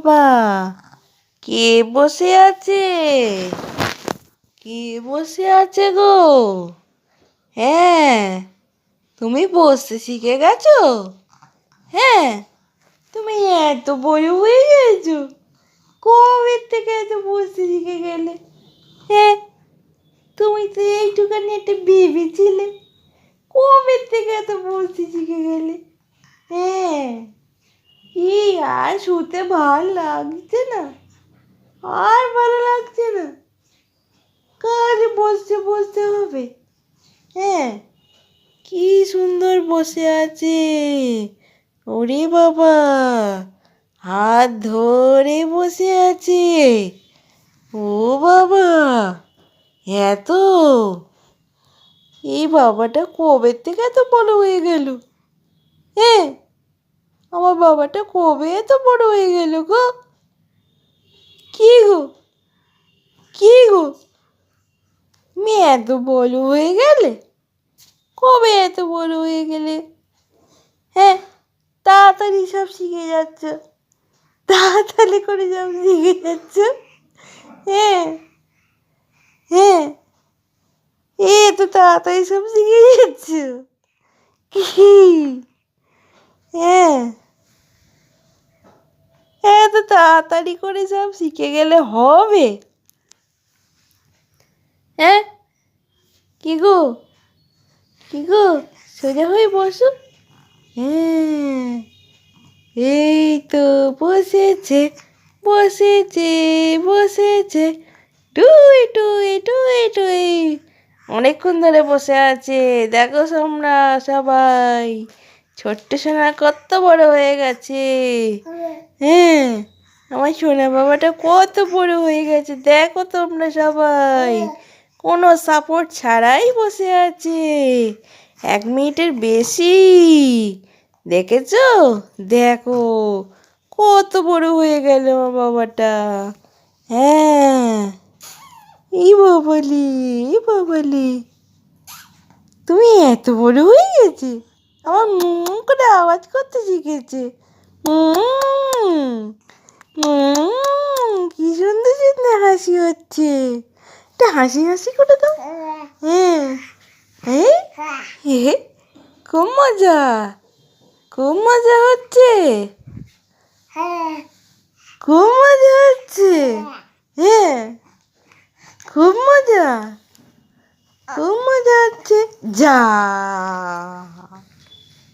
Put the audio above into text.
বাবা, কে বসে আছে? কে বসে আছে গো? হ্যাঁ, তুমি বসতে শিখে গেছো? হ্যাঁ, তুমি এত বড় হয়ে গেছো, কবে থেকে এত বসতে শিখে গেলে? হ্যাঁ, তুমি তো এইটুখানি একটা বেবি ছিলে, কবে থেকে এত বসতে শিখে গেলে? হ্যাঁ, আর শুতে ভালো লাগছে না, আর ভালো লাগছে না, কাজ বসতে বসতে হবে। হ্যাঁ, কি সুন্দর বসে আছে, ওরে বাবা, হাত ধরে বসে আছে। ও বাবা, এত এই বাবাটা কবে থেকে এত বড় হয়ে গেল? হ্যাঁ, আমার বাবাটা কবে এত বড় হয়ে গেল গো? কি গো, কি গো, তুমি এত বড় হয়ে গেলে? কবে এত বড় হয়ে গেলে? হ্যাঁ, তাড়াতাড়ি সব শিখে যাচ্ছ, তাড়াতাড়ি করে সব শিখে যাচ্ছ। হ্যাঁ, হ্যাঁ, তো তাড়াতাড়ি সব শিখে যাচ্ছ। কি? হ্যাঁ, এত তাড়াতাড়ি করে সব শিখে গেলে হবে? হ্যাঁ, কি গো, কি গো, সোজা হয়ে বসো। হ্যাঁ, এই তো বসেছে, বসেছে, বসেছে, টুই টুই টুই টুই। অনেকক্ষণ ধরে বসে আছে, দেখো তোমরা সবাই, ছোট্ট সোনা কত বড় হয়ে গেছে। হ্যাঁ, আমার সোনা বাবাটা কত বড় হয়ে গেছে, দেখো তোমরা সবাই, কোনো সাপোর্ট ছাড়াই বসে আছে, 1 মিনিটের বেশি। দেখেছো? দেখো কত বড় হয়ে গেল আমার বাবাটা। হ্যাঁ, এই বাবালি, এই বাবালি, তুমি এত বড় হয়ে গেছে, আমার করে আওয়াজ করতে শিখেছে। কি সুন্দর সুন্দর হাসি হচ্ছে, একটা হাসি হাসি করে দাও। হ্যাঁ, হ্যাঁ, খুব মজা, খুব মজা হচ্ছে, খুব মজা হচ্ছে। হ্যাঁ, খুব মজা, খুব মজা হচ্ছে। যা